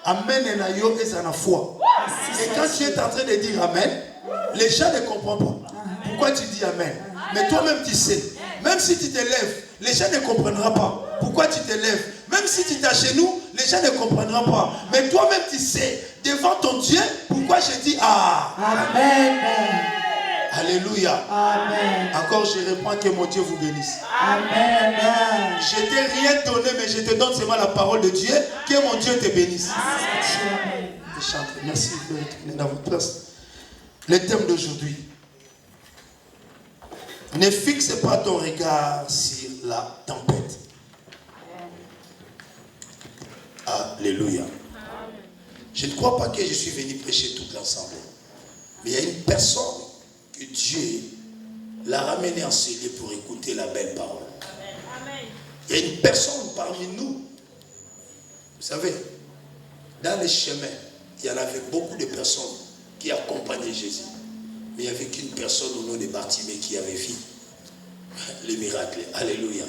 Amen et la yo et ça la foi. Et quand tu es en train de dire Amen, les gens ne comprennent pas. Pourquoi tu dis Amen? Mais toi-même tu sais. Même si tu te lèves, les gens ne comprendront pas. Pourquoi tu te lèves? Même si tu es chez nous, les gens ne comprendront pas. Mais toi-même tu sais, devant ton Dieu, pourquoi je dis Ah. Amen. Alléluia. Amen. Encore je réponds, que mon Dieu vous bénisse. Amen. Je t'ai rien donné, mais je te donne seulement la parole de Dieu. Que mon Dieu te bénisse. Amen. Merci de retourner dans votre place. Le thème d'aujourd'hui. Ne fixe pas ton regard sur la tempête. Alléluia. Je ne crois pas que je suis venu prêcher toute l'assemblée. Mais il y a une personne que Dieu l'a ramenée en ce lieu pour écouter la belle parole. Il y a une personne parmi nous. Vous savez, dans les chemins, il y en avait beaucoup de personnes qui accompagnaient Jésus. Mais il n'y avait qu'une personne au nom de Bartimée qui avait vu les miracles. Alléluia.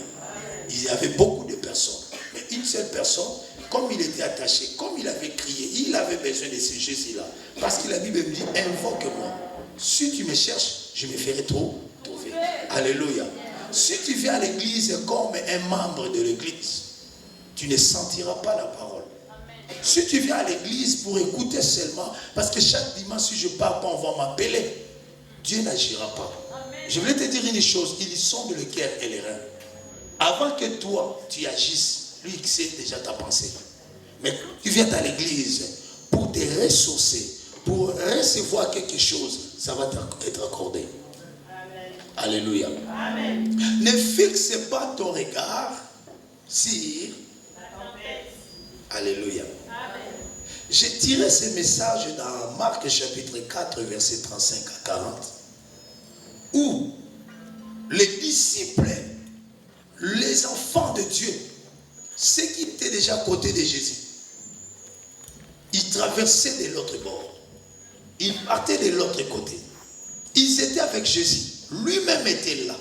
Il y avait beaucoup de personnes. Mais une seule personne, comme il était attaché, comme il avait crié, il avait besoin de ce Jésus-là. Parce que la Bible me dit, invoque-moi. Si tu me cherches, je me ferai trouver. Alléluia. Si tu viens à l'église comme un membre de l'église, tu ne sentiras pas la parole. Si tu viens à l'église pour écouter seulement, parce que chaque dimanche, si je pars pas, on va m'appeler, Dieu n'agira pas. Je voulais te dire une chose, il sonde le cœur et les reins. Avant que toi, tu agisses, lui, il sait déjà ta pensée. Mais tu viens à l'église pour te ressourcer, pour recevoir quelque chose, ça va être accordé. Amen. Alléluia. Amen. Ne fixe pas ton regard sur la tempête. Alléluia. Amen. J'ai tiré ce message dans Marc chapitre 4, verset 35 à 40, où les disciples, les enfants de Dieu, ceux qui étaient déjà à côté de Jésus, ils traversaient de l'autre bord. Ils partaient de l'autre côté. Ils étaient avec Jésus. Lui-même était là.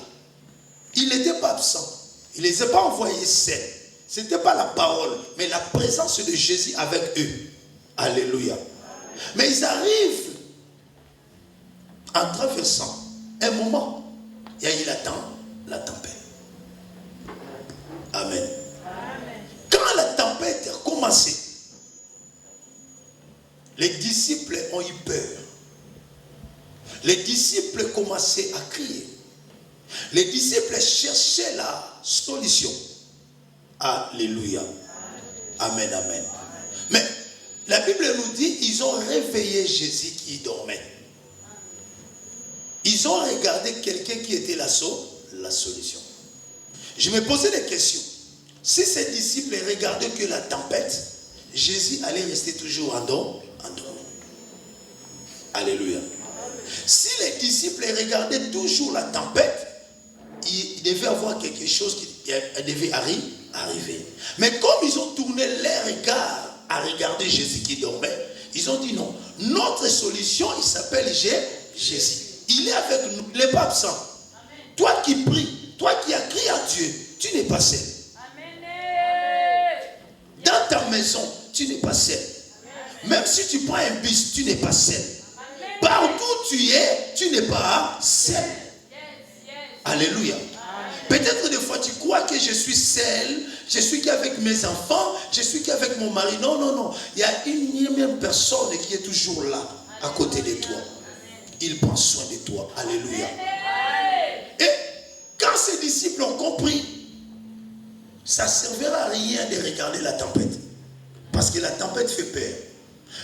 Il n'était pas absent. Il ne les a pas envoyés seuls. Ce n'était pas la parole, mais la présence de Jésus avec eux. Alléluia. Mais ils arrivent en traversant un moment. Il y a eu la tempête. Amen. Quand la tempête a commencé, les disciples ont eu peur. Les disciples commençaient à crier. Les disciples cherchaient la solution. Alléluia. Amen, amen. Mais la Bible nous dit, ils ont réveillé Jésus qui dormait. Ils ont regardé quelqu'un qui était la solution. Je me posais des questions. Si ces disciples regardaient que la tempête, Jésus allait rester toujours endormi. Alléluia. Si les disciples regardaient toujours la tempête, il devait avoir quelque chose qui devait arriver. Mais comme ils ont tourné leur regard à regarder Jésus qui dormait, ils ont dit non. Notre solution, il s'appelle Jésus. Il est avec nous, il n'est pas absent. Amen. Toi qui pries, toi qui as crié à Dieu, tu n'es pas seul. Amen. Dans ta maison, tu n'es pas seul. Amen. Même si tu prends un bus, tu n'es pas seul. Amen. Partout où tu es, tu n'es pas seul. Yes. Alléluia. Peut-être des fois tu crois que je suis seul, je suis qu'avec mes enfants, je suis qu'avec mon mari. Non. Il y a une même personne qui est toujours là, à côté de toi. Il prend soin de toi. Alléluia. Et quand ces disciples disciples ont compris. Ça ne servira à rien de regarder la tempête. Parce que la tempête fait peur.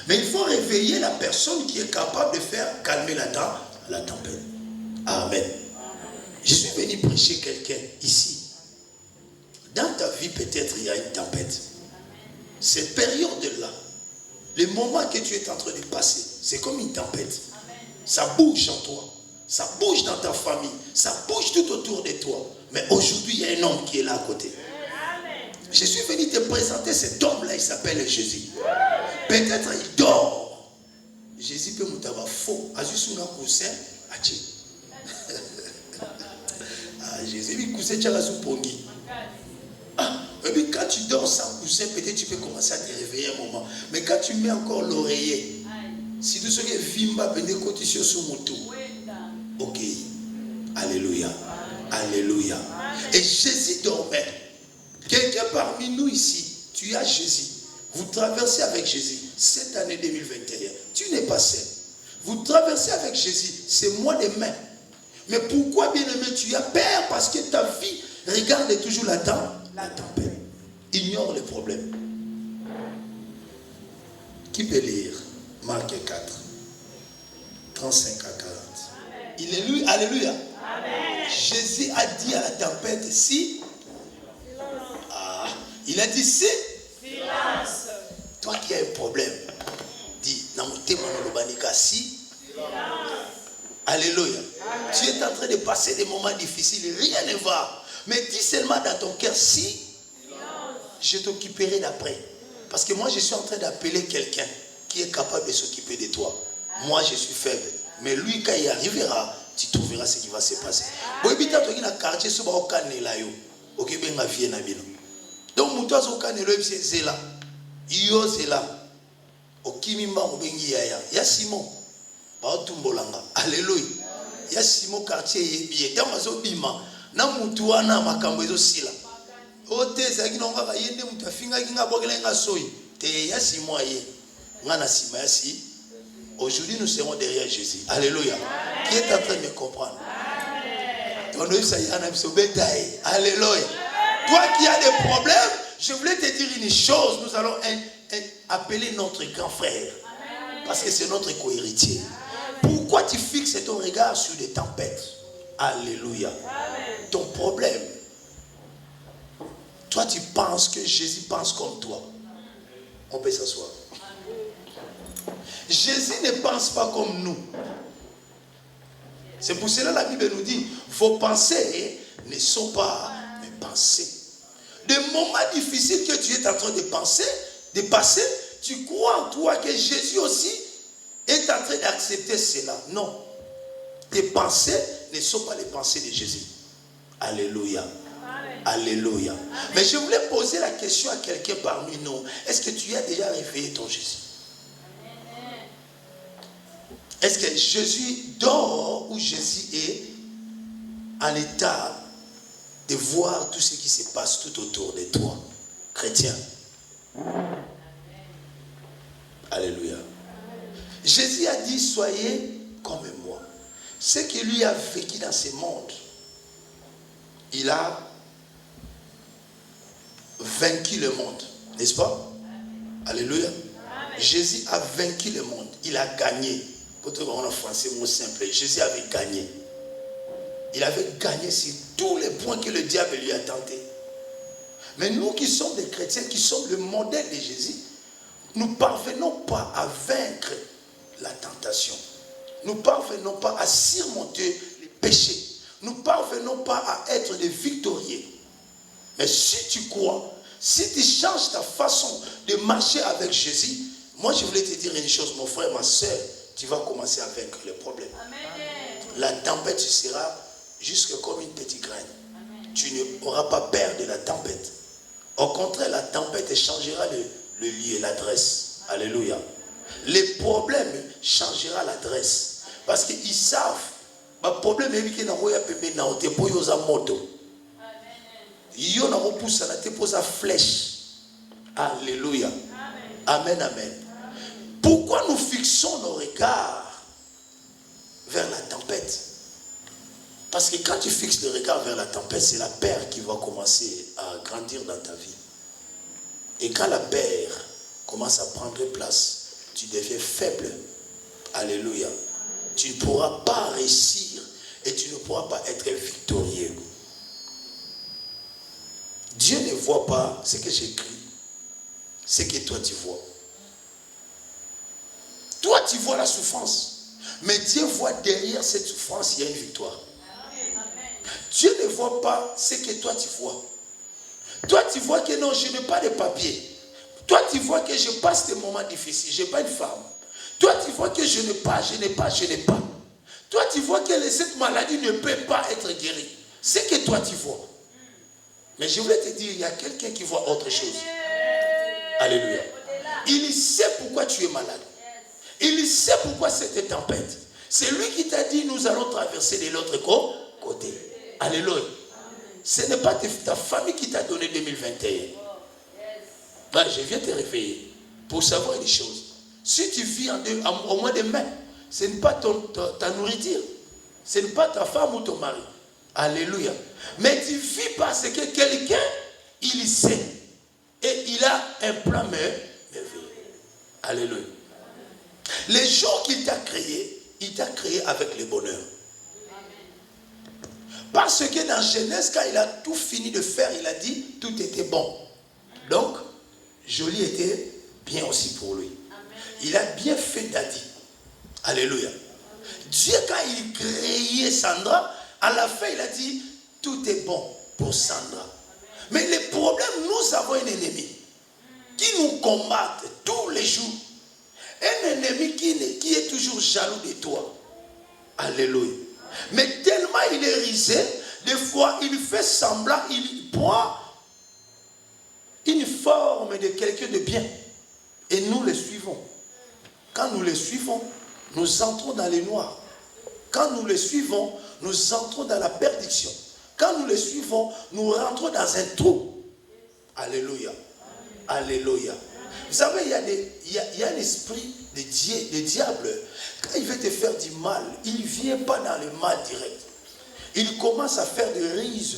Mais il faut réveiller la personne qui est capable de faire calmer la tempête. Amen. Je suis venu prêcher quelqu'un ici. Dans ta vie, peut-être, il y a une tempête. Cette période-là, le moment que tu es en train de passer, c'est comme une tempête. Ça bouge en toi. Ça bouge dans ta famille. Ça bouge tout autour de toi. Mais aujourd'hui, il y a un homme qui est là à côté. Je suis venu te présenter cet homme-là, il s'appelle Jésus. Peut-être il dort. Jésus peut nous avoir faux. Jésus n'a coussin. Jésus lui coussin, tu as la soupongi. Et puis quand tu dors sans coussin, peut-être tu peux commencer à te réveiller un moment. Mais quand tu mets encore l'oreiller, si tout ce qui est vimba, peut-être tu es sur mon tour. Ok. Alléluia. Alléluia. Et Jésus dormait. Quelqu'un parmi nous ici, tu as Jésus. Vous traversez avec Jésus cette année 2021. Tu n'es pas seul. Vous traversez avec Jésus. C'est moi demain. Mais pourquoi, bien-aimé, tu as peur? Parce que ta vie regarde toujours la tempête. Ignore les problèmes. Qui peut lire Marc 4, 35 à 40. Il est lui. Alléluia. Amen. Jésus a dit à la tempête, si. Il a dit, si. Silence. Toi qui as un problème, dis, si. Alléluia. Amen. Tu es en train de passer des moments difficiles, rien ne va. Mais dis seulement dans ton cœur, si. Je t'occuperai d'après. Parce que moi, je suis en train d'appeler quelqu'un qui est capable de s'occuper de toi. Moi, je suis faible. Mais lui, quand il arrivera, tu trouveras ce qui va se passer. Donc, Moutoise au Canelo, c'est là. Iyo, c'est là. Au Kimimba, au Bengi Yaya. Ya Simon. Alléluia. Ya Simon quartier yébié. Dans ma zobima. Na Moutouana, ma cambezo sila. Ote, Zaki Nonga, Yende Moutafinga, Kinga Bogelenga Soy. Te ya Simon aye. Ngana Sima Yasi. Aujourd'hui, nous serons derrière Jésus. Alléluia. Amen. Qui est en train de me comprendre? Alléluia. Toi qui as des problèmes, je voulais te dire une chose. Nous allons appeler notre grand frère. Parce que c'est notre co-héritier. Pourquoi tu fixes ton regard sur des tempêtes? Alléluia. Amen. Ton problème. Toi, tu penses que Jésus pense comme toi. On peut s'asseoir. Jésus ne pense pas comme nous. C'est pour cela que la Bible nous dit, vos pensées ne sont pas mes pensées. Des moments difficiles que tu es en train de penser, de passer, tu crois en toi que Jésus aussi est en train d'accepter cela. Non. Tes pensées ne sont pas les pensées de Jésus. Alléluia. Amen. Alléluia. Amen. Mais je voulais poser la question à quelqu'un parmi nous. Est-ce que tu as déjà réveillé ton Jésus? Est-ce que Jésus dort ou Jésus est en état de voir tout ce qui se passe tout autour de toi, chrétien? Alléluia. Jésus a dit, soyez comme moi. Ce que lui a vécu dans ce monde, il a vaincu le monde, n'est-ce pas? Alléluia. Jésus a vaincu le monde, il a gagné. En français, mot simple, Jésus avait gagné. Il avait gagné sur tous les points que le diable lui a tenté. Mais nous qui sommes des chrétiens, qui sommes le modèle de Jésus, nous ne parvenons pas à vaincre la tentation. Nous ne parvenons pas à surmonter les péchés. Nous ne parvenons pas à être des victorieux. Mais si tu crois, si tu changes ta façon de marcher avec Jésus, moi je voulais te dire une chose, mon frère, ma soeur, tu vas commencer à vaincre les problèmes. Amen. La tempête sera jusque comme une petite graine. Amen. Tu n'auras pas peur de la tempête. Au contraire, la tempête changera le lieu, l'adresse. Alléluia. Les problèmes changera l'adresse. Parce qu'ils savent, le problème est que nous avons des moto. Ils ont des flèche. Alléluia. Amen, amen. Pourquoi nous fixons nos regards vers la tempête? Parce que quand tu fixes le regard vers la tempête, c'est la peur qui va commencer à grandir dans ta vie. Et quand la peur commence à prendre place, tu deviens faible. Alléluia. Tu ne pourras pas réussir et tu ne pourras pas être victorieux. Dieu ne voit pas ce que j'écris, ce que toi tu vois. Toi tu vois la souffrance, mais Dieu voit derrière cette souffrance, il y a une victoire. Dieu ne voit pas ce que toi tu vois. Toi tu vois que non, je n'ai pas de papier. Toi tu vois que je passe des moments difficiles, je n'ai pas une femme. Toi tu vois que je n'ai pas. Toi tu vois que cette maladie ne peut pas être guérie. C'est que toi tu vois. Mais je voulais te dire, il y a quelqu'un qui voit autre chose. Alléluia. Il sait pourquoi tu es malade. Il sait pourquoi cette tempête. C'est lui qui t'a dit, nous allons traverser de l'autre côté. Alléluia. Ce n'est pas ta famille qui t'a donné 2021. Ben, je viens te réveiller pour savoir une chose. Si tu vis au mois de mai, ce n'est pas ta nourriture. Ce n'est pas ta femme ou ton mari. Alléluia. Mais tu vis parce que quelqu'un, il sait. Et il a un plan merveilleux. Alléluia. Les jours qu'il t'a créé, il t'a créé avec le bonheur. Parce que dans Genèse, quand il a tout fini de faire, il a dit, tout était bon. Donc, joli était bien aussi pour lui. Il a bien fait Dadi. Alléluia. Dieu, quand il créait Sandra, à la fin, il a dit, tout est bon pour Sandra. Mais le problème, nous avons un ennemi qui nous combat tous les jours. Un ennemi qui est toujours jaloux de toi. Alléluia. Mais tellement il est risé, des fois, il fait semblant, il prend une forme de quelqu'un de bien. Et nous le suivons. Quand nous le suivons, nous entrons dans les noirs. Quand nous le suivons, nous entrons dans la perdition. Quand nous le suivons, nous rentrons dans un trou. Alléluia. Alléluia. Vous savez, il y a un esprit de diable. Quand il veut te faire du mal, il ne vient pas dans le mal direct. Il commence à faire des rises.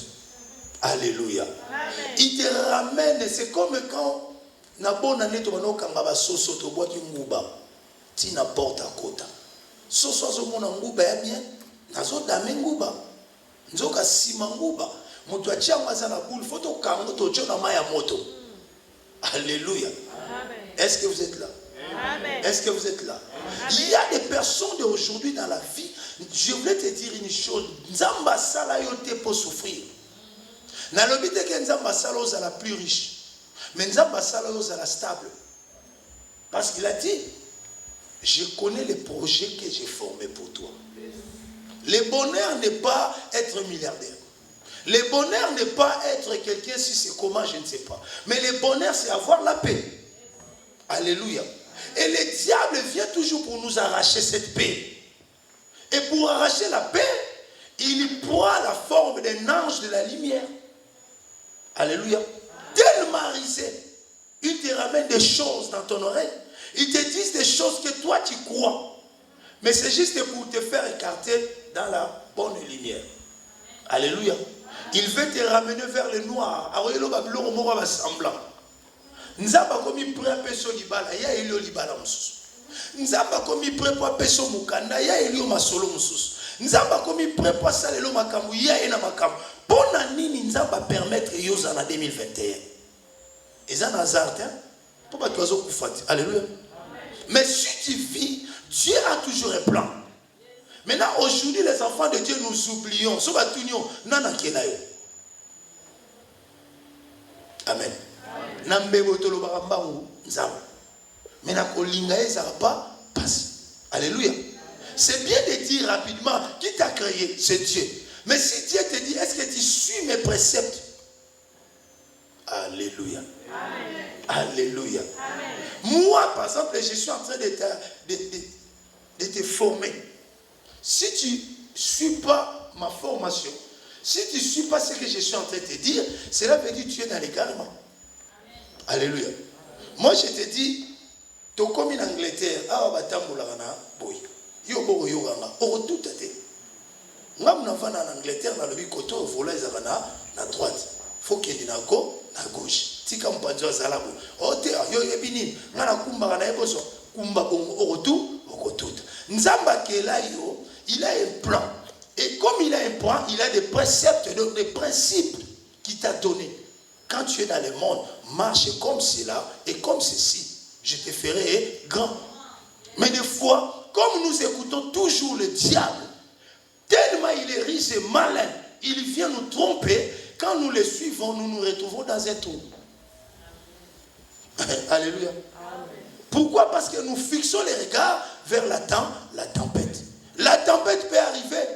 Alléluia. Amen. Il te ramène. C'est comme quand na bonne année tu vas kangaba soso to bois qui nguba. Tu n'apportes à côté. Soso zo mona nguba ya bien. Nazo dame nguba. Nzoka sima nguba. Mutu achia mwaza na boule. Faut to kango to chona maya moto. Alléluia. Est-ce que vous êtes là? Amen. Est-ce que vous êtes là? Amen. Il y a des personnes d'aujourd'hui dans la vie. Je voulais te dire une chose. Nzamba sala yote pour souffrir. Nalobite que Nzamba sala oza la plus riche. Mais Nzamba sala oza la stable. Parce qu'il a dit, je connais les projets que j'ai formés pour toi. Le bonheur n'est pas être milliardaire. Le bonheur n'est pas être quelqu'un, si c'est comment, je ne sais pas. Mais le bonheur, c'est avoir la paix. Alléluia. Et le diable vient toujours pour nous arracher cette paix. Et pour arracher la paix, il prend la forme d'un ange de la lumière. Alléluia. Tellement risé, il te ramène des choses dans ton oreille. Il te dit des choses que toi tu crois. Mais c'est juste pour te faire écarter dans la bonne lumière. Alléluia. Il veut te ramener vers le noir. Nzamba komi prêt peso libala ya elio libala mususu. Nzamba komi prêt pour peso mukanda ya elio masolo mususu. Nzamba komi prêt pour salelo makambu ya ena makambu. Pona nini nzamba permettre yoza na 2021. Eza na hasard hein? Pour pas toi kufati. Alléluia. Mais si tu vis, Dieu a toujours un plan. Maintenant aujourd'hui les enfants de Dieu nous oublions. So batunyo nana kenayo. Amen. Alléluia. C'est bien de dire rapidement qui t'a créé, c'est Dieu. Mais si Dieu te dit, est-ce que tu suis mes préceptes? Alléluia. Amen. Alléluia. Amen. Moi, par exemple, je suis en train de te former. Si tu ne suis pas ma formation, si tu ne suis pas ce que je suis en train de te dire, cela veut dire que tu es dans l'égarement. Alléluia. Moi, je te dis, tu es comme en Angleterre, Moi, je suis en Angleterre, dans le côté, je voulais à droite. Il faut qu'il y ait à gauche. Si comme pas Dieu ça là, oh t'es yo yebini, ngana kumba na eboso, kumba au retour. Nzamba qui est là il a un plan. Et comme il a un plan, il a des préceptes, des principes qu'il t'a donné. Quand tu es dans le monde, marche comme cela et comme ceci. Je te ferai grand. Mais des fois, comme nous écoutons toujours le diable, tellement il est riche et malin, il vient nous tromper. Quand nous le suivons, nous nous retrouvons dans un trou. Alléluia. Amen. Pourquoi? Parce que nous fixons les regards vers la tempête. La tempête peut arriver,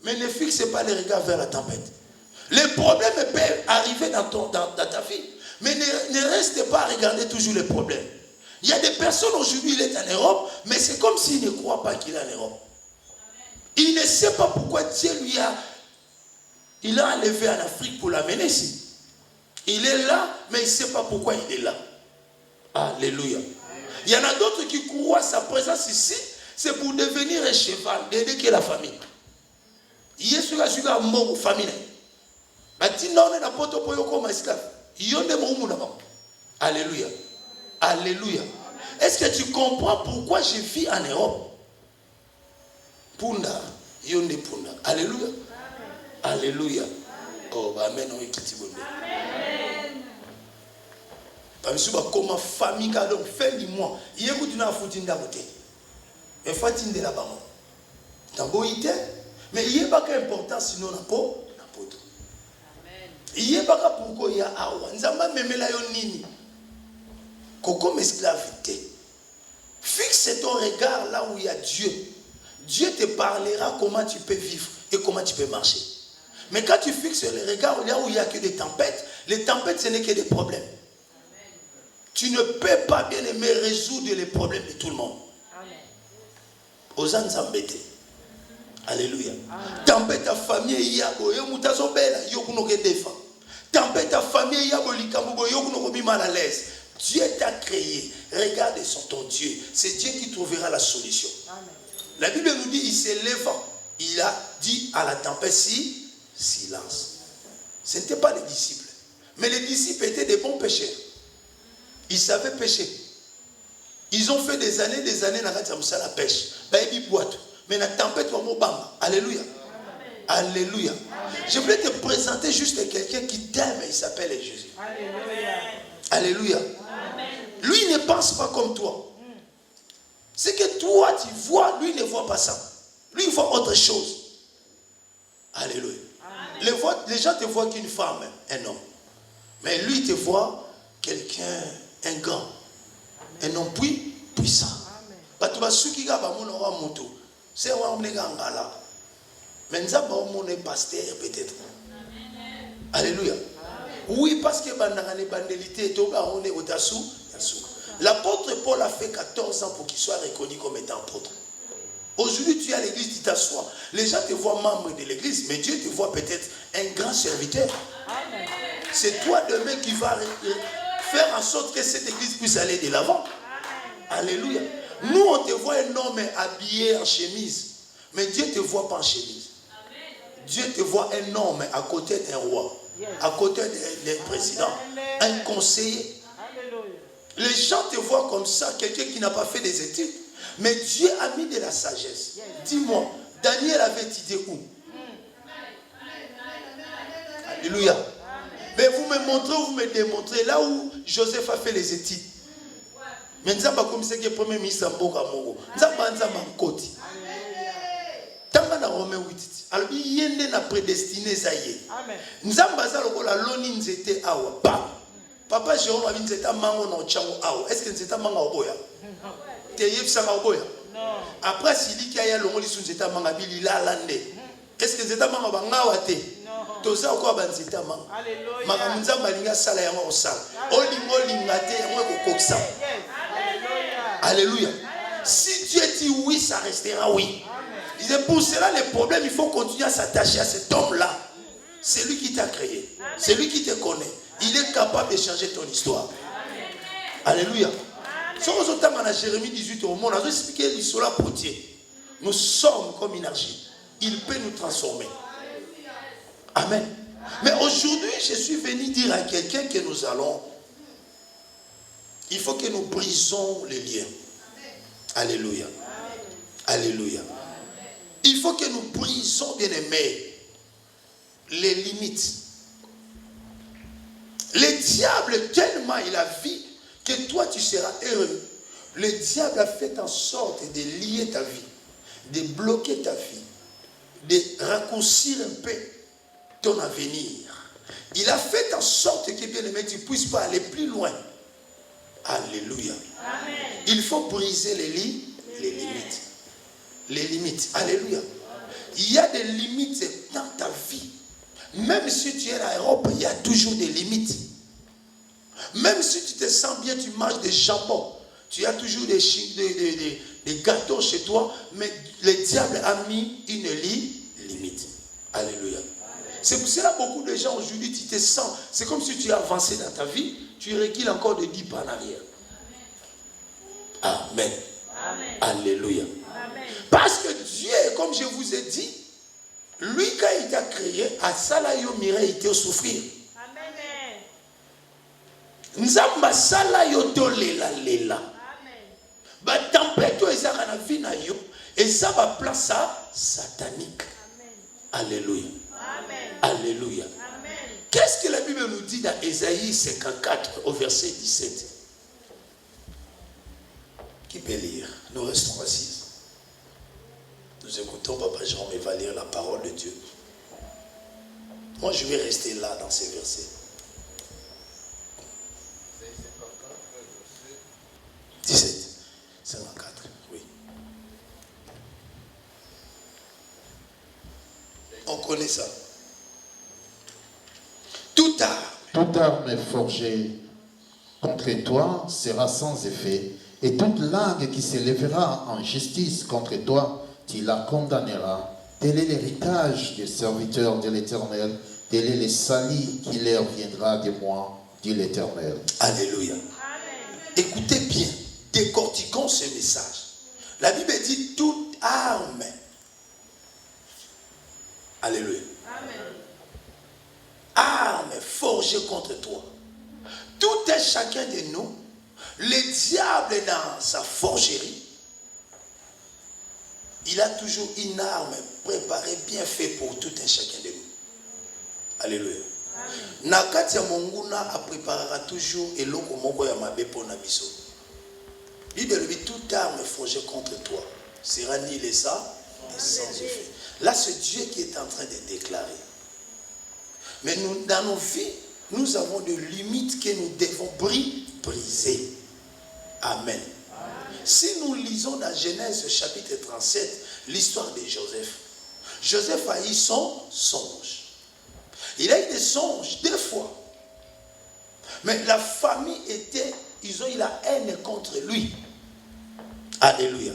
mais ne fixe pas les regards vers la tempête. Les problèmes peuvent arriver dans ta vie, mais ne reste pas à regarder toujours les problèmes. Il y a des personnes aujourd'hui, il est en Europe, mais c'est comme s'il ne croit pas qu'il est en Europe. Il ne sait pas pourquoi Dieu il a enlevé en Afrique pour l'amener ici. Il est là, mais il ne sait pas pourquoi il est là. Alléluia. Il y en a d'autres qui croient sa présence ici, c'est pour devenir un cheval, d'aider la famille. Il est sur la mort famille. Alléluia. Alléluia. Est-ce que tu comprends pourquoi je vis en Europe? Punda, yonde punda. Alléluia. Alléluia. Oh, amen. Comme famille, donc fin du mois, il y a une foutu d'aboté. Et fatin de la bas. Tamboïté, mais il n'y a pas d'importance sinon la peau. Il n'y a pas pourquoi il y a awa. Nzamba memela yo nini. Koko esclavité. Fixe ton regard là où il y a Dieu. Dieu te parlera comment tu peux vivre et comment tu peux marcher. Mais quand tu fixes le regard là où il n'y a que des tempêtes, les tempêtes ce n'est que des problèmes. Tu ne peux pas, bien aimer, résoudre les problèmes de tout le monde. Aux gens s'embêter. Alléluia. Tempête ta famille, yabo, yo mutazo bela, yo kunoke defa. Tempête ta famille, yabo likambo, yo kunoke mal à l'aise. Dieu t'a créé. Regarde ton Dieu. C'est Dieu qui trouvera la solution. Amen. La Bible nous dit, il s'est levant. Il a dit à la tempête, silence. Ce n'étaient pas les disciples. Mais les disciples étaient des bons pécheurs. Ils savaient pêcher. Ils ont fait des années dans la pêche. Mais la tempête va m'obamba. Alléluia. Alléluia. Je voulais te présenter juste quelqu'un qui t'aime. Il s'appelle Jésus. Alléluia. Alléluia. Lui il ne pense pas comme toi. C'est que toi tu vois, lui ne voit pas ça. Lui il voit autre chose. Alléluia. Les gens te voient qu'une femme, un homme. Mais lui il te voit quelqu'un, un grand, un homme puissant. C'est un mais nous avons un pasteur peut-être. Alléluia. Oui, parce que l'apôtre Paul a fait 14 ans pour qu'il soit reconnu comme étant apôtre. Aujourd'hui, tu es à l'église, tu t'assois. Les gens te voient membre de l'église, mais Dieu te voit peut-être un grand serviteur. C'est toi demain qui vas faire en sorte que cette église puisse aller de l'avant. Alléluia. Nous, on te voit un homme habillé en chemise, mais Dieu ne te voit pas en chemise. Dieu te voit un homme à côté d'un roi, à côté d'un président, un conseiller. Les gens te voient comme ça, quelqu'un qui n'a pas fait des études. Mais Dieu a mis de la sagesse. Dis-moi, Daniel avait étudié où? Alléluia. Mais vous me montrez, vous me démontrez là où Joseph a fait les études. Mais nous avons comme c'est que le premier ministre Mboka Moro. Nous avons un côté. Tamba na Romain 8. Alors il y a une prédestiné ça y est. Nous avons basé la loni nzete awa. Papa Jérôme a dit nzete mango na ochango awa. Est-ce que nzete mango oboya? Te yebisa oboya? Non. Après s'il dit qu'il y a longo lisu nzete mango bili la lande. Est-ce que nzete mango bangawa te? Non. Toza ko ba nzete mango. Alléluia. Maka nzamba linga sala yango osala. Olingo lingate yango ko koksa. Alléluia. Si Dieu dit oui, ça restera oui. C'est pour cela les problèmes, il faut continuer à s'attacher à cet homme-là. C'est lui qui t'a créé. C'est lui qui te connaît. Il est capable de changer ton histoire. Alléluia. Jérémie 18 au monde, on a expliqué l'histoire pour Dieu. Nous sommes comme une argile. il peut nous transformer. Amen. Mais aujourd'hui, je suis venu dire à quelqu'un que nous allons, il faut que nous brisons les liens. Alléluia. Alléluia. Il faut que nous brisons, bien aimés, les limites. Le diable, tellement il a vu que toi tu seras heureux. Le diable a fait en sorte de lier ta vie, de bloquer ta vie, de raccourcir un peu ton avenir. Il a fait en sorte que, bien aimé, tu ne puisses pas aller plus loin. Alléluia. Amen. Il faut briser les limites. Les limites. Alléluia. Il y a des limites dans ta vie. Même si tu es à l'Europe, il y a toujours des limites. Même si tu te sens bien, tu manges des jambons. Tu as toujours des gâteaux chez toi. Mais le diable a mis une limite. Alléluia. C'est pour cela que beaucoup de gens aujourd'hui, tu te sens. C'est comme si tu as avancé dans ta vie. Tu recules encore de 10 pas en arrière. Amen. Amen. Alléluia. Amen. Parce que Dieu, comme je vous ai dit, lui, quand il t'a créé, à Salayo Mire, il t'a souffrir. Amen. Nzamba Salayo Tolela Lela. Ba tempête to ezaka na vie na yo, et ça va place satanique. Amen. Alléluia. Amen. Alléluia. Amen. Qu'est-ce que la Bible nous dit dans Ésaïe 54 au verset 17? Qui peut lire? Nous restons assis. Nous écoutons Papa Jean, mais va lire la parole de Dieu. Moi, je vais rester là dans ces versets. 17. 54, oui. On connaît ça. Toute arme forgée contre toi sera sans effet, et toute langue qui s'élèvera en justice contre toi, tu la condamneras. Tel est l'héritage des serviteurs de l'Éternel, tel est le salut qui leur viendra de moi, dit l'Éternel. Alléluia. Amen. Écoutez bien, décortiquons ce message. La Bible dit toute arme. Alléluia. Amen. Arme forgée contre toi. Tout un chacun de nous, le diable dans sa forgerie, il a toujours une arme préparée, bien faite pour tout un chacun de nous. Alléluia. Nakati ya monguna a préparera toujours eloko moko ya mabe pona biso. Bible dit toute arme forgée contre toi sera nihilée ça et sans effet. Là, c'est Dieu qui est en train de déclarer. Mais nous, dans nos vies, nous avons des limites que nous devons briser. Amen. Si nous lisons dans Genèse chapitre 37, l'histoire de Joseph. Joseph a eu son songe. Il a eu des songes 2 fois. Mais la famille était, ils ont eu la haine contre lui. Alléluia.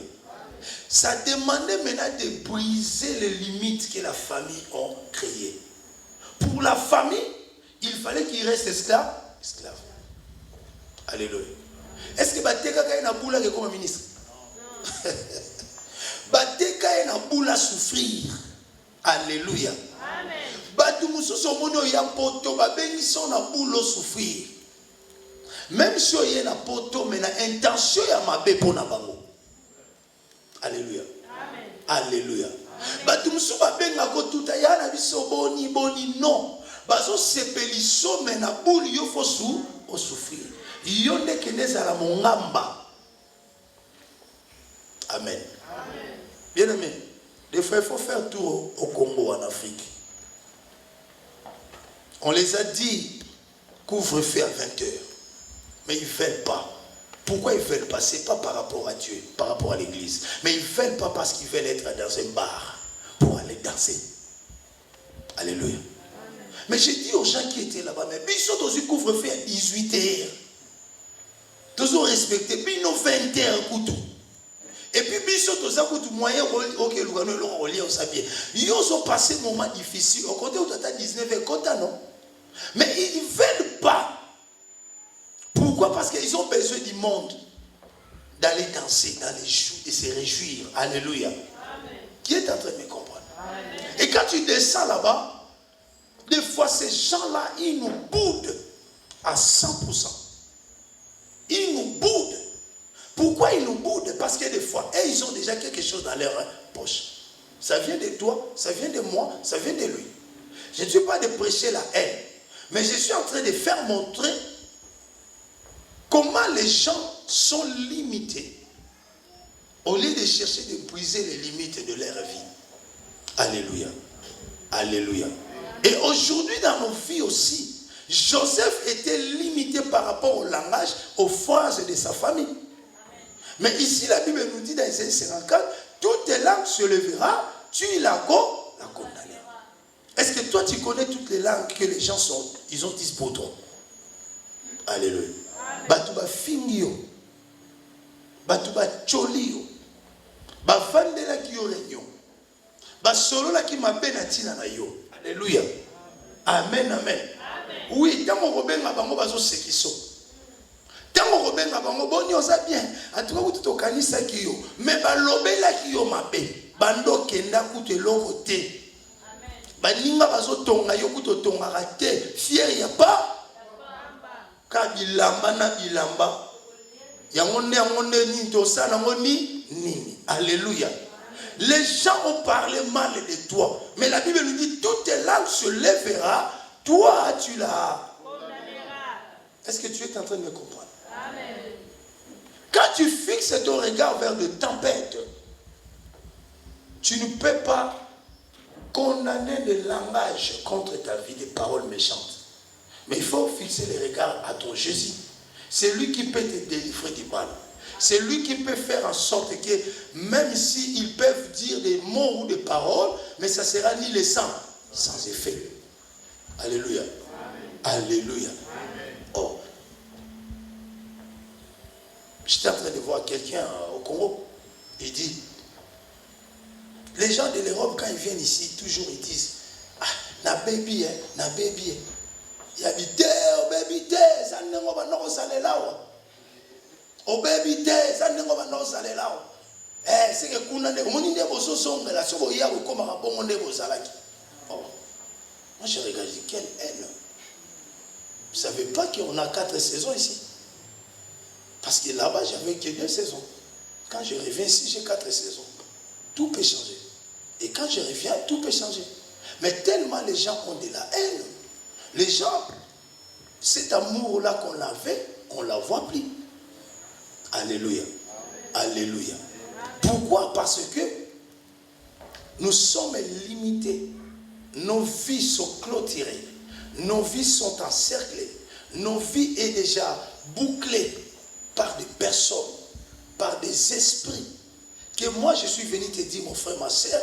Ça demandait maintenant de briser les limites que la famille a créées. Pour la famille, il fallait qu'il reste esclave. Alléluia. Est-ce que Bateka Kaya na boula comme un ministre? Bateka na boula souffrir. Alléluia. Amen. Batu mususu mono ya poto babengi son na boula souffrir. Même si il y a na poto mais na intention ya mabe pona bango. Alléluia. Amen. Alléluia. Batu mususu babenga ko tuta ya na biso boni non. Bazo sepeliso mais na boula yo fo souffrir. Yonde keneza la mongamba. Amen. Amen. Bien aimé, des fois il faut faire tour au Congo en Afrique. On les a dit couvre-feu à 20h. Mais ils ne veulent pas. Pourquoi ils ne veulent pas? Ce n'est pas par rapport à Dieu, par rapport à l'église. Mais ils ne veulent pas parce qu'ils veulent être dans un bar pour aller danser. Alléluia. Amen. Mais j'ai dit aux gens qui étaient là-bas, mais ils sont dans une couvre-feu à 18h. Toujours respecté, bino 20h couteau. Et puis biso toza couteau moyen OK lugano lo relier on s'habille. Ils ont passé un moment difficile. Au côté où tu as 19h quota non. Mais ils ne veulent pas. Pourquoi? Parce qu'ils ont besoin du monde d'aller danser dans les jours et se réjouir. Alléluia. Amen. Qui est en train de me comprendre? Et quand tu descends là-bas, des fois ces gens-là, ils nous boudent à 100%. Ils nous boudent. Pourquoi ils nous boudent? Parce que des fois, ils ont déjà quelque chose dans leur poche. Ça vient de toi, ça vient de moi, ça vient de lui. Je ne suis pas de prêcher la haine, mais je suis en train de faire montrer comment les gens sont limités au lieu de chercher d'épuiser les limites de leur vie. Alléluia. Alléluia. Et aujourd'hui dans nos vies aussi, Joseph était limité par rapport au langage, aux phrases de sa famille. Mais ici la Bible nous dit dans Isaïe 54, toute langue se lèvera, tu la condamneras. Est-ce que toi tu connais toutes les langues que les gens ils ont dites pour toi? Alléluia. Batuba fingio, batuba cholio, bafandela ki yo réunion, basolola ki mabena tina na yo. Alléluia. Amen, amen. Oui, tant qu'on rebenga bango bazo sekiso. Tant qu'on rebenga bango boni oza bien. Atuka kutu to kanisa ki yo, mais balobela ki yo mabe. Bando kenda kutu eloko te. Balinga bazo tonga yo kutu tonga te. Fier ya pas. Ka bilamba na bilamba. Yango ne ni to sana ngoni nini. Alléluia. Les gens ont parlé mal de toi. Mais la Bible nous dit, toute langue se lèvera, toi tu la condamneras. Est-ce que tu es en train de me comprendre? Amen. Quand tu fixes ton regard vers de tempêtes, tu ne peux pas condamner le langage contre ta vie, des paroles méchantes. Mais il faut fixer les regards à ton Jésus. C'est lui qui peut te délivrer du mal. C'est lui qui peut faire en sorte que, même s'ils peuvent dire des mots ou des paroles, mais ça sera ni les sang, sans effet. Alléluia. Amen. Alléluia. Amen. Oh. J'étais en train de voir quelqu'un au Congo. Il dit, les gens de l'Europe, quand ils viennent ici, toujours ils disent, ah, na baby, na baby. Il y a des baby, ça ne va pas là. Oh baby te ça ne va pas saler là. C'est que kuna ne moni ne boso songa la soko ya ko koma bongo ne bozalaki. Oh. Moi je regarde quelle haine. Vous savez pas qu'on a 4 saisons ici? Parce que là-bas j'avais que 2 saisons. Quand je reviens ici, j'ai 4 saisons. Tout peut changer. Et quand je reviens, tout peut changer. Mais tellement les gens ont de la haine. Les gens, cet amour-là qu'on avait, on ne la voit plus. Alléluia. Alléluia. Pourquoi? Parce que nous sommes limités. Nos vies sont clôturées. Nos vies sont encerclées. Nos vies sont déjà bouclées par des personnes, par des esprits. Que moi je suis venu te dire, mon frère, ma soeur,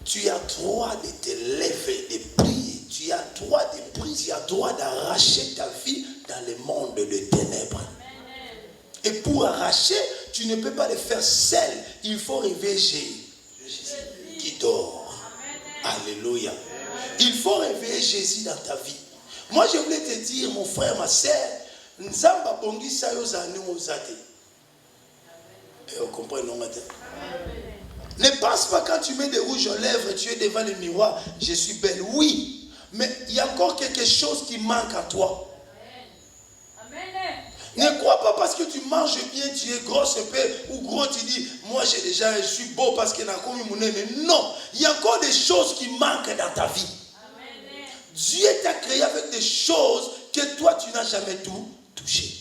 tu as droit de te lever, de prier. Tu as droit de prier. Tu as droit d'arracher ta vie dans le monde des ténèbres. Et pour arracher, tu ne peux pas le faire seul. Il faut réveiller Jésus qui dort. Alléluia. Il faut réveiller Jésus dans ta vie. Moi, je voulais te dire, mon frère, ma soeur, Nzamba bongi sayo zani ozate. Et on comprend non matin. Ne pense pas quand tu mets des rouges aux lèvres, tu es devant le miroir, je suis belle. Oui, mais il y a encore quelque chose qui manque à toi. Ne crois pas parce que tu manges bien, tu es grosse peu ou gros, tu dis, moi je suis beau parce que n'a commis mon nez. Mais non, il y a encore des choses qui manquent dans ta vie. Amen. Dieu t'a créé avec des choses que toi tu n'as jamais tout touché.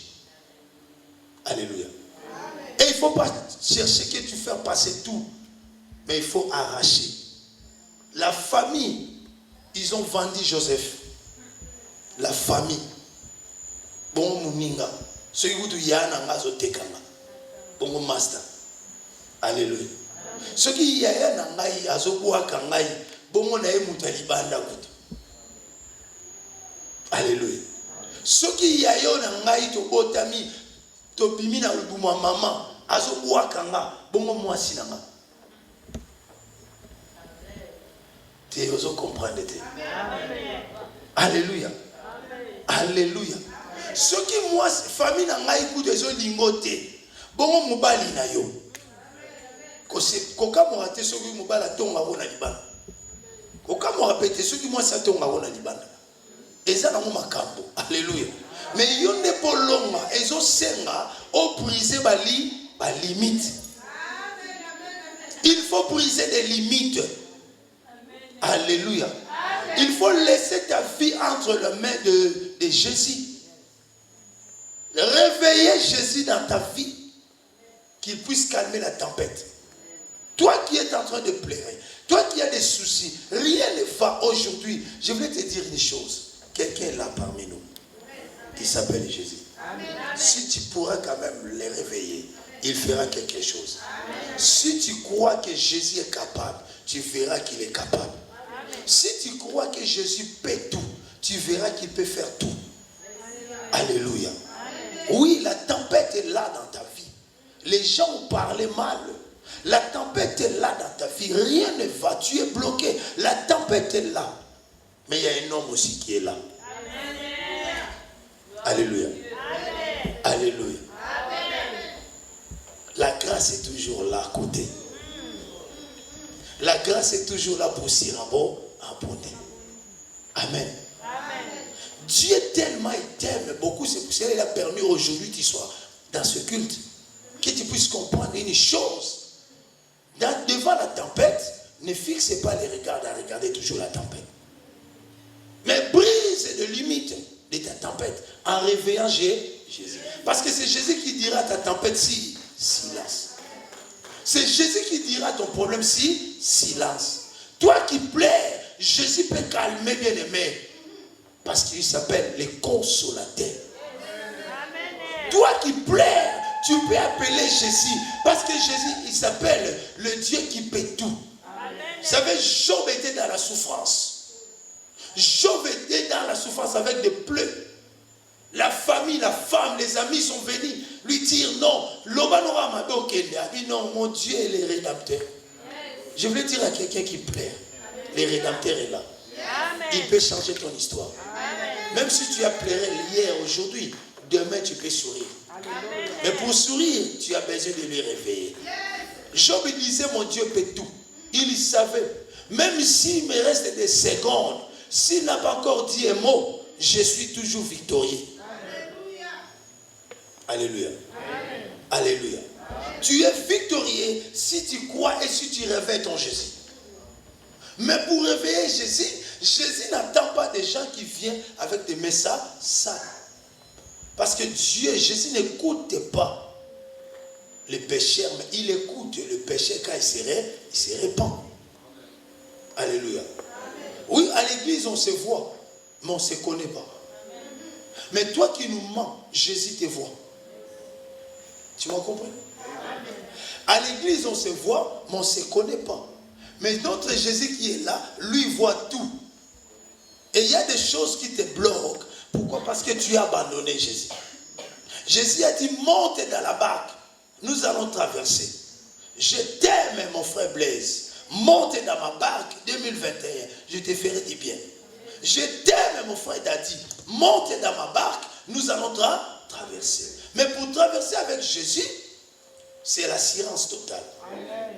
Alléluia. Amen. Et il ne faut pas chercher que tu fasses passer tout, mais il faut arracher. La famille, ils ont vendu Joseph. La famille. Bon Mouninga. Ce qui vous yana ngazo tekanga. Bongo master. Alléluia. Ce qui yana ngai azokuwa kangai. Bongo na emutalibanda kutu. Alléluia. Ce qui yana ngai to botami to bimina ubuma mama azokuwa kanga. Bongo mwasi nanga. Tu oso comprendre te. Alléluia. Alléluia. Ce qui moi famille na ngai kutu ezo lingote. Bongo mobali na yo. Koka morate ce qui mobala tonga wona libana. Quand on répète, ceux qui moi ça tombe à la libanda. Et ça dans mon makambo. Alléluia. Mais il y a des polonga, ils ont senga, au briser bali, limite. Il faut briser des limites. Alléluia. Il faut laisser ta vie entre les mains de Jésus. Réveiller Jésus dans ta vie, qu'il puisse calmer la tempête. Toi qui es en train de pleurer, toi qui as des soucis, rien ne va aujourd'hui. Je voulais te dire une chose. Quelqu'un est là parmi nous qui s'appelle Jésus. Amen. Si tu pourras quand même les réveiller, il fera quelque chose. Amen. Si tu crois que Jésus est capable, tu verras qu'il est capable. Amen. Si tu crois que Jésus peut tout, tu verras qu'il peut faire tout. Amen. Alléluia. Amen. Oui, la tempête est là dans ta vie. Les gens ont parlé mal. La tempête est là dans ta vie. Rien ne va. Tu es bloqué. La tempête est là. Mais il y a un homme aussi qui est là. Amen. Alléluia. Amen. Alléluia. Amen. La grâce est toujours là à côté. La grâce est toujours là pour s'y abonder. Amen. Amen. Dieu tellement t'aime beaucoup. C'est pour ça qu'il a permis aujourd'hui que tu sois dans ce culte. Que tu puisses comprendre une chose. Devant la tempête, ne fixez pas les regards à regarder toujours la tempête. Mais brise les limites de ta tempête en réveillant Jésus. Parce que c'est Jésus qui dira à ta tempête si silence. C'est Jésus qui dira à ton problème si silence. Toi qui pleures, Jésus peut calmer bien aimé. Parce qu'il s'appelle le consolateur. Amen. Toi qui pleures, tu peux appeler Jésus. Parce que Jésus, il s'appelle le Dieu qui peut tout. Amen. Vous savez, Job était dans la souffrance. Job était dans la souffrance avec des pleurs. La famille, la femme, les amis sont venus lui dire non. L'Obanora m'a dit non, mon Dieu est le rédempteur. Je voulais dire à quelqu'un qui pleure, le rédempteur est là. Amen. Il peut changer ton histoire. Amen. Même si tu as pleuré hier, aujourd'hui, demain tu peux sourire. Amen. Mais pour sourire, tu as besoin de lui réveiller. Job disait mon Dieu peut tout. Il savait, même s'il me reste des secondes, s'il n'a pas encore dit un mot, je suis toujours victorieux. Alléluia. Alléluia. Amen. Alléluia. Amen. Tu es victorieux si tu crois et si tu réveilles ton Jésus. Mais pour réveiller Jésus, Jésus n'attend pas des gens qui viennent avec des messages sales. Parce que Dieu, Jésus n'écoute pas les pécheurs, mais il écoute le péché quand il se répand. Alléluia. Oui, à l'église, on se voit, mais on ne se connaît pas. Mais toi qui nous mens, Jésus te voit. Tu m'as compris? À l'église, on se voit, mais on ne se connaît pas. Mais notre Jésus qui est là, lui voit tout. Et il y a des choses qui te bloquent. Pourquoi? Parce que tu as abandonné Jésus. Jésus a dit, monte dans la barque. Nous allons traverser. Je t'aime, mon frère Blaise. Monte dans ma barque 2021, je te ferai du bien. Je t'aime, mon frère Dadi. Monte dans ma barque, nous allons traverser. Mais pour traverser avec Jésus, c'est l'assurance totale. Amen.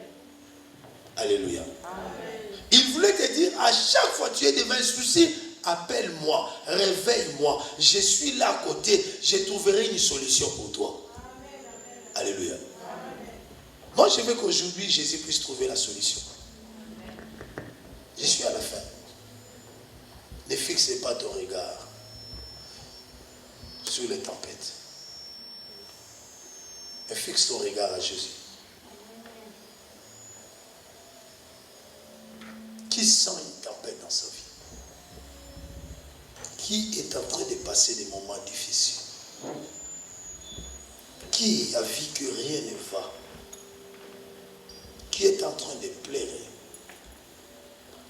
Alléluia. Amen. Il voulait te dire, à chaque fois que tu es devant un souci, appelle-moi, réveille-moi. Je suis là à côté, je trouverai une solution pour toi. Amen. Alléluia. Amen. Moi, je veux qu'aujourd'hui, Jésus puisse trouver la solution. Je suis à la fin. Ne fixez pas ton regard sur les tempêtes. Mais fixe ton regard à Jésus. Qui sent une tempête dans sa vie? Qui est en train de passer des moments difficiles? Qui a vu que rien ne va? Qui est en train de pleurer?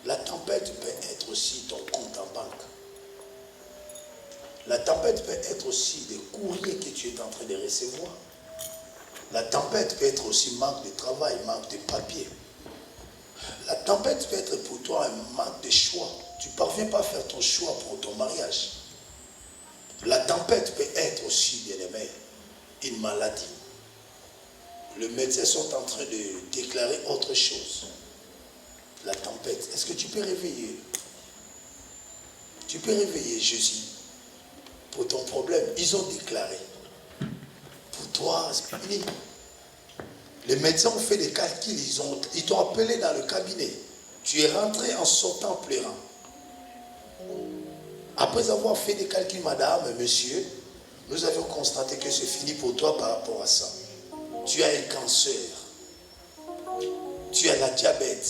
La tempête peut être aussi ton compte en banque. La tempête peut être aussi des courriers que tu es en train de recevoir. La tempête peut être aussi manque de travail, manque de papier. La tempête peut être pour toi un manque de choix. Tu ne parviens pas à faire ton choix pour ton mariage. La tempête peut être aussi, bien aimé, une maladie. Les médecins sont en train de déclarer autre chose. la tempête. Est-ce que tu peux réveiller? Tu peux réveiller Jésus pour ton problème. Ils ont déclaré. Pour toi, c'est fini. Les médecins ont fait des calculs. Ils t'ont appelé dans le cabinet. Tu es rentré en sortant pleurant. Après avoir fait des calculs, madame, monsieur, nous avons constaté que c'est fini pour toi par rapport à ça. Tu as un cancer. Tu as la diabète.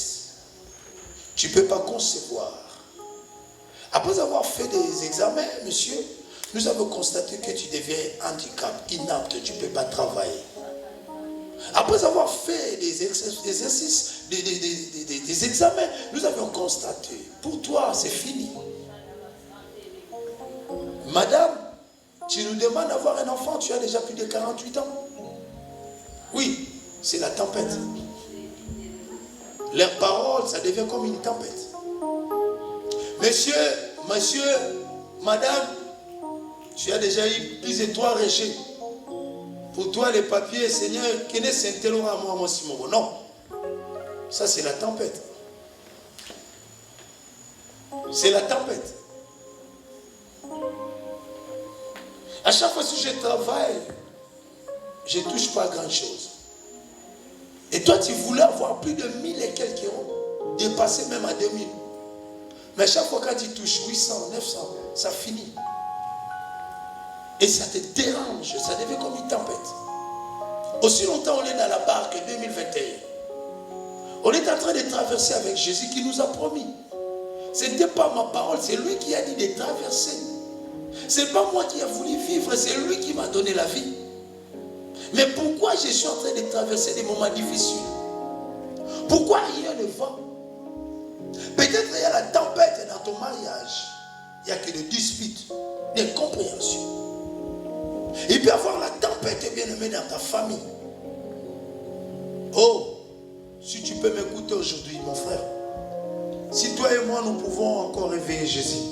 Tu ne peux pas concevoir. Après avoir fait des examens, monsieur, nous avons constaté que tu deviens handicap, inapte, tu ne peux pas travailler. Après avoir fait des exercices, des examens, nous avons constaté, pour toi, c'est fini. Madame, tu nous demandes d'avoir un enfant, tu as déjà plus de 48 ans. Oui, c'est la tempête. Leurs paroles, ça devient comme une tempête. Monsieur, madame, tu as déjà eu plus de 3 rejets. Pour toi, les papiers, Seigneur, non. Ça, c'est la tempête. C'est la tempête. À chaque fois que je travaille, je ne touche pas grand-chose. Et toi, tu voulais avoir plus de 1000 et quelques euros, dépasser même à 2000. Mais à chaque fois que tu touches 800, 900, ça finit. Et ça te dérange, ça devient comme une tempête. Aussi longtemps on est dans la barque 2021. On est en train de traverser avec Jésus qui nous a promis. Ce n'était pas ma parole, c'est lui qui a dit de traverser. Ce n'est pas moi qui ai voulu vivre, c'est lui qui m'a donné la vie. Mais pourquoi je suis en train de traverser des moments difficiles? Pourquoi rien ne va? Peut-être il y a la tempête dans ton mariage. Il n'y a que des disputes, des compréhensions. Il peut y avoir la tempête bien aimée dans ta famille. Oh, si tu peux m'écouter aujourd'hui, mon frère. Si toi et moi, nous pouvons encore réveiller Jésus,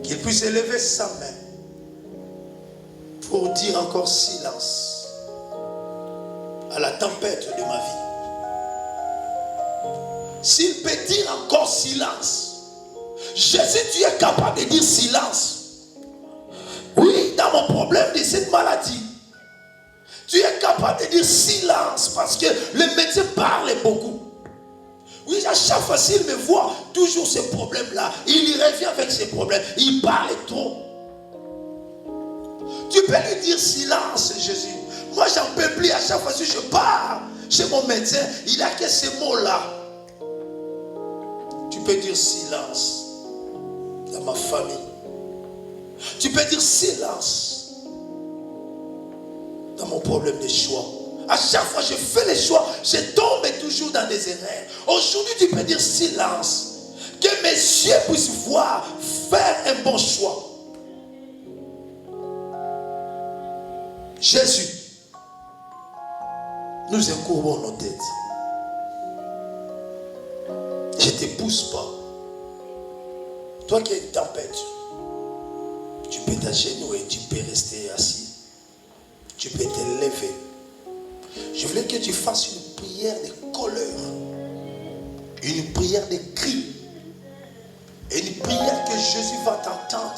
qu'il puisse élever sa main pour dire encore silence à la tempête de ma vie. S'il peut dire encore silence, Jésus, tu es capable de dire silence. Oui, dans mon problème de cette maladie, tu es capable de dire silence parce que le médecin parle beaucoup. Oui, à chaque fois s'il me voit, toujours ces problèmes-là, il revient avec ces problèmes, il parle trop. Tu peux lui dire silence, Jésus. Moi, j'en peux plus. À chaque fois que je pars chez mon médecin, il n'a que ces mots-là. Tu peux dire silence dans ma famille. Tu peux dire silence dans mon problème de choix. À chaque fois que je fais les choix, je tombe toujours dans des erreurs. Aujourd'hui, tu peux dire silence. Que mes yeux puissent voir, faire un bon choix. Jésus, nous incourbons nos têtes. Je ne te pousse pas. Toi qui as une tempête, tu peux t'agenouiller, tu peux rester assis. Tu peux te lever. Je voulais que tu fasses une prière de colère. Une prière de cri. Et une prière que Jésus va t'entendre.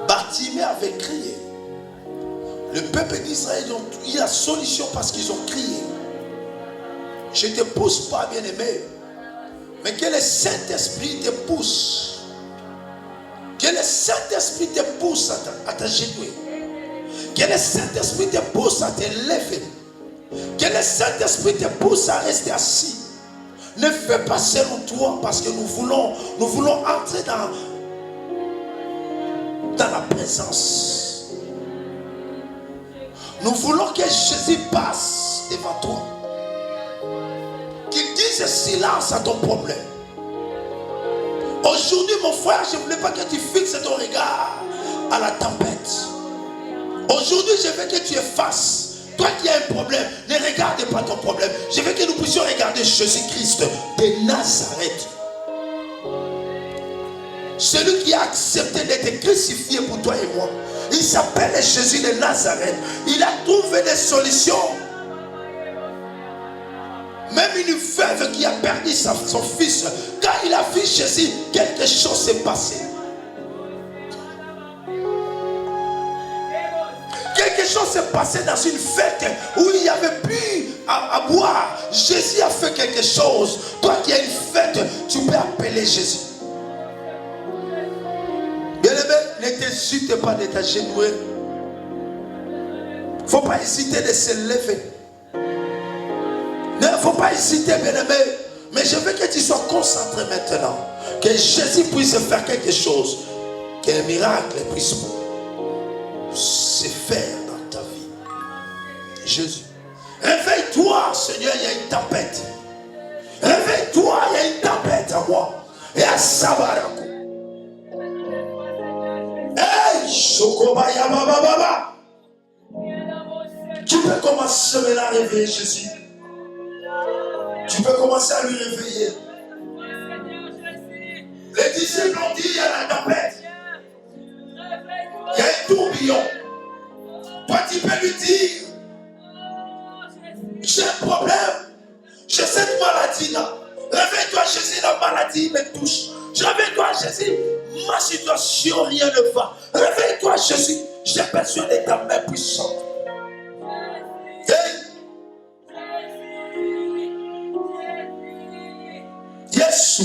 Bartimée avait crié. Le peuple d'Israël a eu la solution parce qu'ils ont crié. Je ne te pousse pas, bien-aimé. Mais que le Saint-Esprit te pousse. Que le Saint-Esprit te pousse à t'agenouiller. Que le Saint-Esprit te pousse à te lever. Que le Saint-Esprit te pousse à rester assis. Ne fais pas selon toi parce que nous voulons entrer dans la présence. Nous voulons que Jésus passe devant toi. Qu'il dise silence à ton problème. Aujourd'hui, mon frère, je ne voulais pas que tu fixes ton regard à la tempête. Aujourd'hui, je veux que tu effaces. Toi qui as un problème, ne regarde pas ton problème. Je veux que nous puissions regarder Jésus-Christ de Nazareth. Celui qui a accepté d'être crucifié pour toi et moi. Il s'appelle Jésus de Nazareth. Il a trouvé des solutions. Même une veuve qui a perdu son fils, quand il a vu Jésus, quelque chose s'est passé. Quelque chose s'est passé dans une fête où il y avait plus à boire. Jésus a fait quelque chose. Toi qui as une fête, tu peux appeler Jésus. Bien-aimé, ne t'hésite pas de t'agenouiller. Il ne faut pas hésiter de se lever. Il ne faut pas hésiter, bien-aimé. Mais je veux que tu sois concentré maintenant. Que Jésus puisse faire quelque chose. Qu'un miracle puisse se faire dans ta vie. Jésus. Réveille-toi, Seigneur, il y a une tempête. Réveille-toi, il y a une tempête à moi. Et à Sabarakou. Hey, Shokobaya Baba Baba. Tu peux commencer à la réveiller, Jésus. Tu peux commencer à lui réveiller. Les disciples ont dit, il y a la tempête. Il y a un tourbillon. Toi, tu peux lui dire, j'ai un problème. J'ai cette maladie-là. Réveille-toi, Jésus, la maladie me touche. Réveille-toi, Jésus, ma situation, rien ne va. Réveille-toi, Jésus, j'ai besoin de ta main puissante. Hey. Yesu.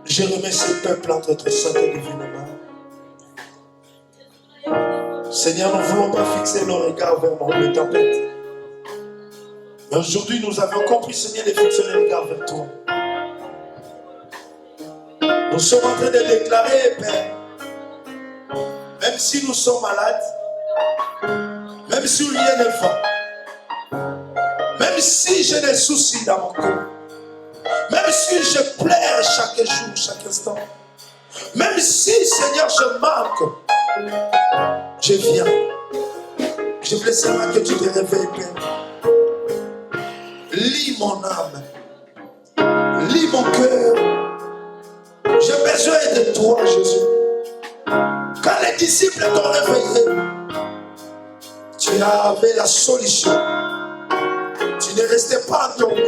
Je remets ce peuple entre tes saintes et divines mains. Seigneur, nous ne voulons pas fixer nos regards vers les tempêtes. Mais aujourd'hui, nous avons compris, Seigneur, de fixer les regards vers toi. Nous sommes en train de déclarer, Père, même si nous sommes malades, même si rien ne va, même si j'ai des soucis dans mon corps, même si je pleure chaque jour, chaque instant, même si, Seigneur, je manque, je viens. Je voulais seulement que tu te réveilles, Père. Lis mon âme, lis mon cœur. J'ai besoin de toi, Jésus. Quand les disciples t'ont réveillé, tu avais la solution. Tu ne restais pas endormi,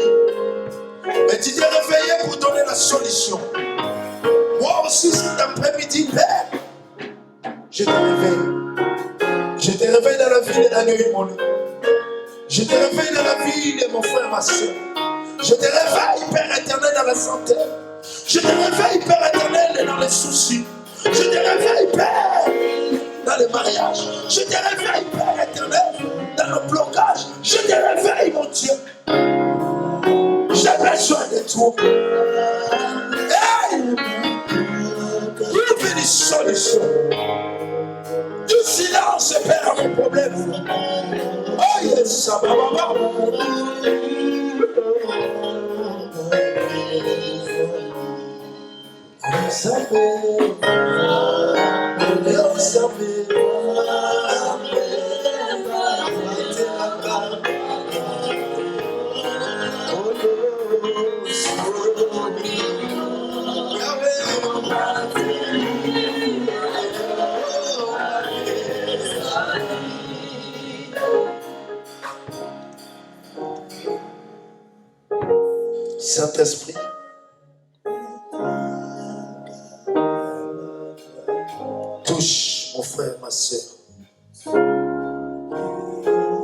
mais tu t'es réveillé pour donner la solution. Moi aussi, cet après-midi, Père, je te réveille. Je te réveille dans la vie de la nuit, mon lit. Je te réveille dans la vie de mon frère, ma soeur. Je te réveille, Père éternel, dans la santé. Je te réveille, Père éternel, dans les soucis. Je te réveille, Père, dans les mariages. Je te réveille, Père éternel, dans le blocage. Je te réveille, mon Dieu. J'ai besoin de toi. Hey! Il fait des solutions. Du silence, Père, à mon problème. Oh yes, ça va, Saint-Esprit, touche mon frère, ma soeur.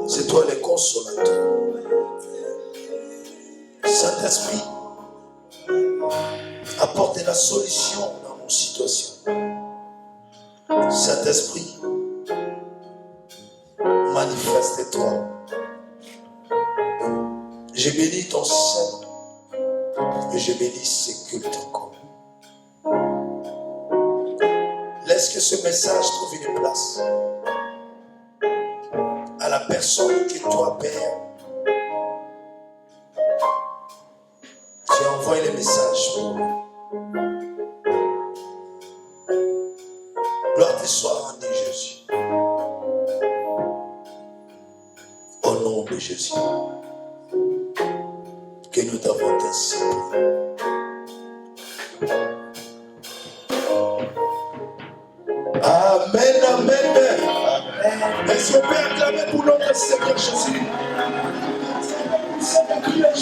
C'est toi le consolateur. Saint-Esprit, apporte la solution dans mon situation. Saint-Esprit, manifeste-toi. Je bénis ton Saint et je bénis ce culte encore. Laisse que ce message trouve une place à la personne que toi, Père, tu as envoyé le message pour lui. Gloire te soit rendue, Jésus. Au nom de Jésus, que nous t'avons ainsi. Amen, amen. Est-ce qu'on peut acclamer pour notre Seigneur Jésus? C'est la